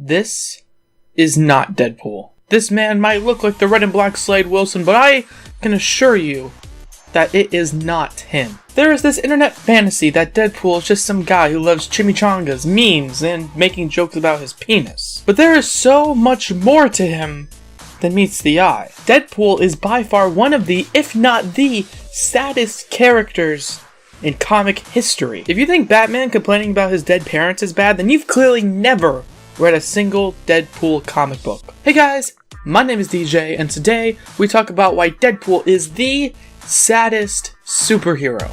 This is not Deadpool. This man might look like the red and black Slade Wilson, but I can assure you that it is not him. There is this internet fantasy that Deadpool is just some guy who loves chimichangas, memes, and making jokes about his penis. But there is so much more to him than meets the eye. Deadpool is by far one of the, if not the, saddest characters in comic history. If you think Batman complaining about his dead parents is bad, then you've clearly never read a single Deadpool comic book. Hey guys, my name is DJ, and today we talk about why Deadpool is the saddest superhero.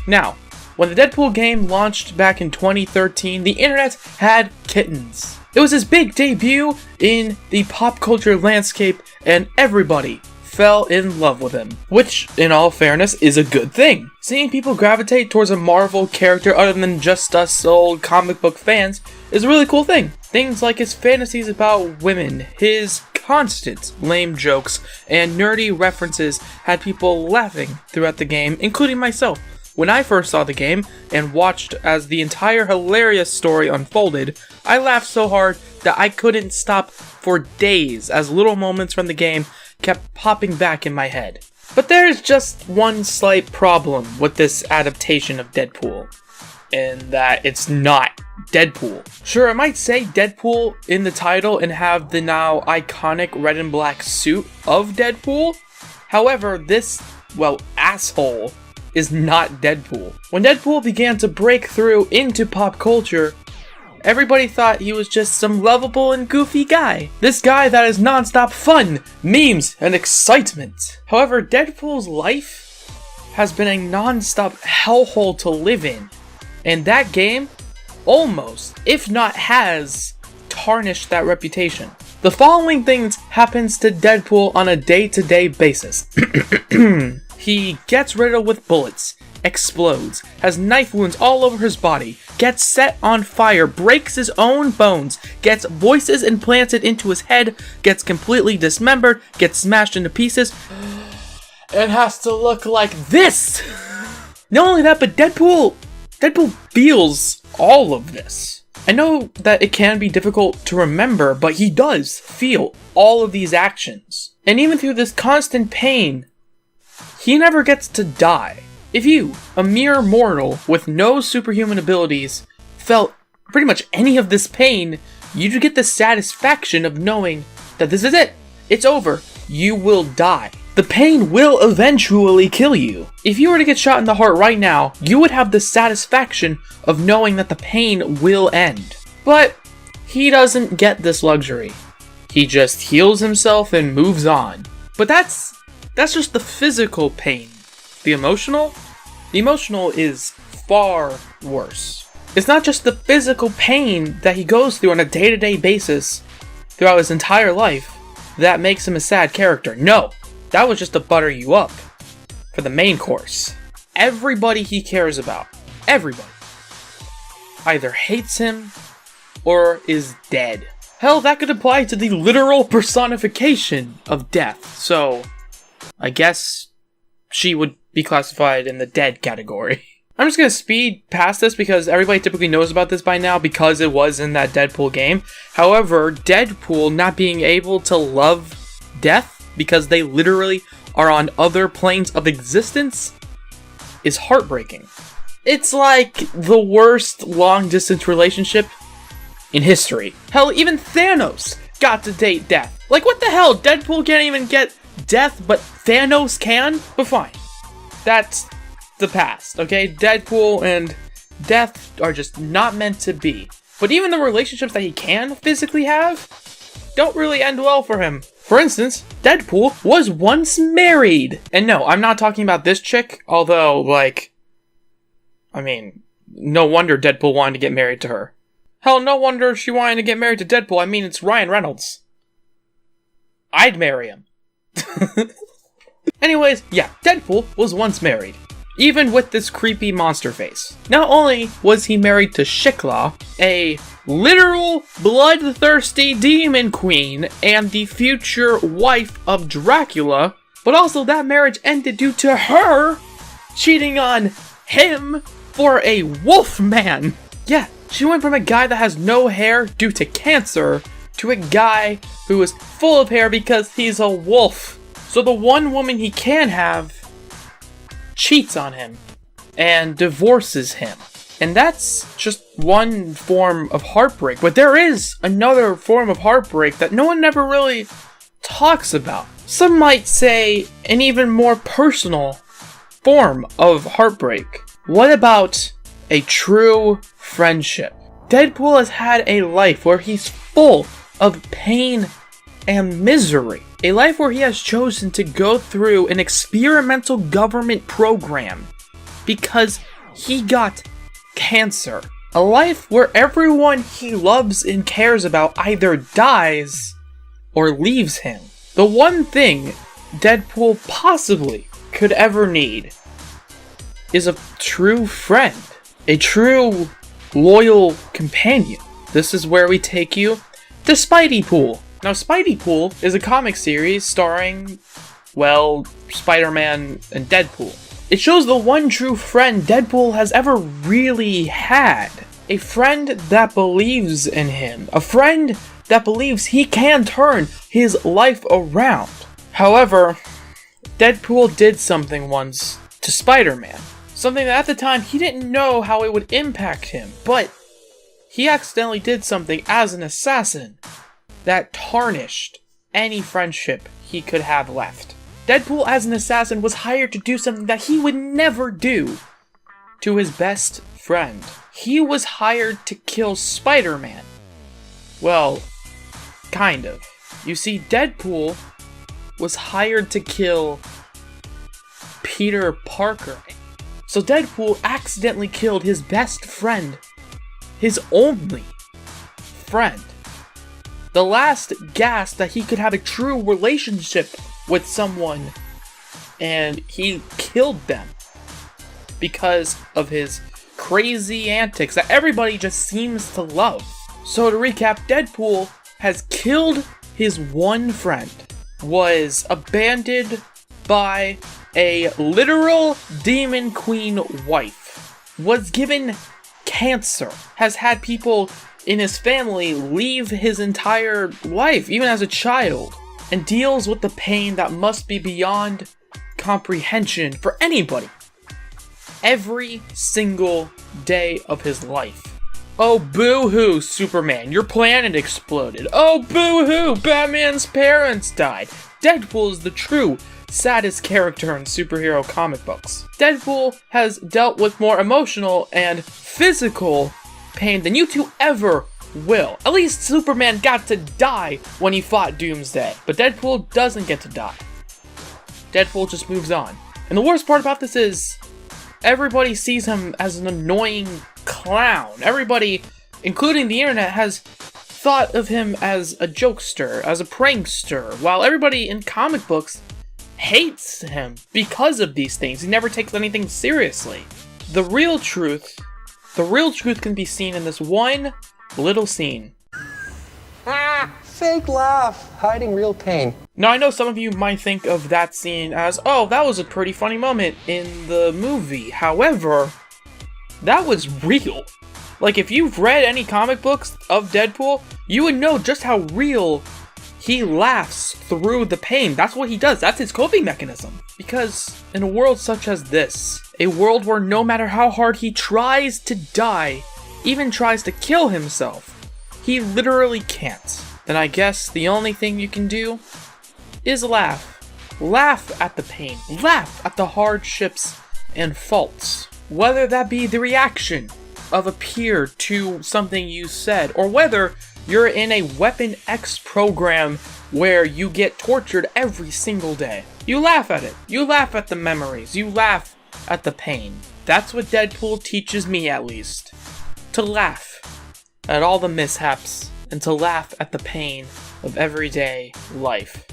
Now, when the Deadpool game launched back in 2013, the internet had kittens. It was his big debut in the pop culture landscape, and everybody fell in love with him. Which, in all fairness, is a good thing. Seeing people gravitate towards a Marvel character other than just us old comic book fans is a really cool thing. Things like his fantasies about women, his constant lame jokes, and nerdy references had people laughing throughout the game, including myself. When I first saw the game and watched as the entire hilarious story unfolded, I laughed so hard that I couldn't stop for days as little moments from the game kept popping back in my head. But there's just one slight problem with this adaptation of Deadpool, in that it's not Deadpool. Sure, it might say Deadpool in the title and have the now iconic red and black suit of Deadpool. However, this, asshole is not Deadpool. When Deadpool began to break through into pop culture, everybody thought he was just some lovable and goofy guy. This guy that is non-stop fun, memes, and excitement. However, Deadpool's life has been a non-stop hellhole to live in. And that game almost, if not has, tarnished that reputation. The following things happens to Deadpool on a day-to-day basis. He gets riddled with bullets, explodes, has knife wounds all over his body, gets set on fire, breaks his own bones, gets voices implanted into his head, gets completely dismembered, gets smashed into pieces, and has to look like this! Not only that, but Deadpool feels all of this. I know that it can be difficult to remember, but he does feel all of these actions. And even through this constant pain, he never gets to die. If you, a mere mortal with no superhuman abilities, felt pretty much any of this pain, you'd get the satisfaction of knowing that this is it. It's over. You will die. The pain will eventually kill you. If you were to get shot in the heart right now, you would have the satisfaction of knowing that the pain will end. But he doesn't get this luxury. He just heals himself and moves on. But that's just the physical pain. The emotional is far worse. It's not just the physical pain that he goes through on a day-to-day basis throughout his entire life that makes him a sad character. No, that was just to butter you up for the main course. Everybody he cares about, everybody, either hates him or is dead. Hell, that could apply to the literal personification of death, so I guess she would be classified in the dead category. I'm just gonna speed past this because everybody typically knows about this by now because it was in that Deadpool game. However, Deadpool not being able to love death because they literally are on other planes of existence is heartbreaking. It's like the worst long-distance relationship in history. Hell, even Thanos got to date death. Like, what the hell? Deadpool can't even get death, but Thanos can? But fine. That's the past, okay? Deadpool and death are just not meant to be. But even the relationships that he can physically have don't really end well for him. For instance, Deadpool was once married. And no, I'm not talking about this chick, although, no wonder Deadpool wanted to get married to her. Hell, no wonder she wanted to get married to Deadpool. I mean, it's Ryan Reynolds. I'd marry him. Anyways, yeah, Deadpool was once married, even with this creepy monster face. Not only was he married to Schick Law, a literal bloodthirsty demon queen and the future wife of Dracula, but also that marriage ended due to her cheating on him for a wolf man. Yeah, she went from a guy that has no hair due to cancer to a guy who is full of hair because he's a wolf. So the one woman he can have cheats on him and divorces him. And that's just one form of heartbreak. But there is another form of heartbreak that no one ever really talks about. Some might say an even more personal form of heartbreak. What about a true friendship? Deadpool has had a life where he's full of pain and misery. A life where he has chosen to go through an experimental government program because he got cancer. A life where everyone he loves and cares about either dies or leaves him. The one thing Deadpool possibly could ever need is a true friend. A true loyal companion. This is where we take you to Spideypool. Now, Spideypool is a comic series starring, well, Spider-Man and Deadpool. It shows the one true friend Deadpool has ever really had. A friend that believes in him. A friend that believes he can turn his life around. However, Deadpool did something once to Spider-Man. Something that at the time he didn't know how it would impact him, but he accidentally did something as an assassin that tarnished any friendship he could have left. Deadpool as an assassin was hired to do something that he would never do to his best friend. He was hired to kill Spider-Man. Well, kind of. You see, Deadpool was hired to kill Peter Parker. So Deadpool accidentally killed his best friend. His only friend. The last gasp that he could have a true relationship with someone. And he killed them. Because of his crazy antics that everybody just seems to love. So to recap, Deadpool has killed his one friend. Was abandoned by a literal demon queen wife. Was given cancer. Has had people in his family leave his entire life, even as a child. And deals with the pain that must be beyond comprehension for anybody. Every single day of his life. Oh, boo-hoo, Superman, your planet exploded. Oh, boo-hoo, Batman's parents died. Deadpool is the true saddest character in superhero comic books. Deadpool has dealt with more emotional and physical pain than you two ever will. At least Superman got to die when he fought Doomsday, but Deadpool doesn't get to die. Deadpool just moves on. And the worst part about this is, everybody sees him as an annoying clown. Everybody, including the internet, has thought of him as a jokester, as a prankster, while everybody in comic books hates him because of these things. He never takes anything seriously. The real truth can be seen in this one little scene. Fake laugh, hiding real pain. Now, I know some of you might think of that scene as, oh, that was a pretty funny moment in the movie. However, that was real. Like, if you've read any comic books of Deadpool, you would know just how real he laughs through the pain. That's what he does. That's his coping mechanism. Because in a world such as this, a world where no matter how hard he tries to die, even tries to kill himself, he literally can't. Then I guess the only thing you can do is laugh. Laugh at the pain. Laugh at the hardships and faults. Whether that be the reaction of a peer to something you said, or whether you're in a Weapon X program where you get tortured every single day. You laugh at it. You laugh at the memories. You laugh at the pain. That's what Deadpool teaches me, at least. To laugh at all the mishaps and to laugh at the pain of everyday life.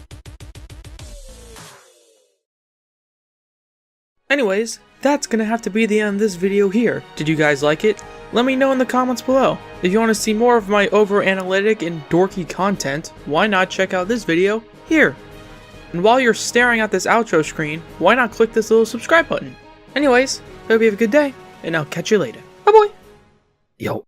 Anyways, that's gonna have to be the end of this video here. Did you guys like it? Let me know in the comments below. If you want to see more of my over-analytic and dorky content, why not check out this video here? And while you're staring at this outro screen, why not click this little subscribe button? Anyways, hope you have a good day. and I'll catch you later. Bye-bye. Yo,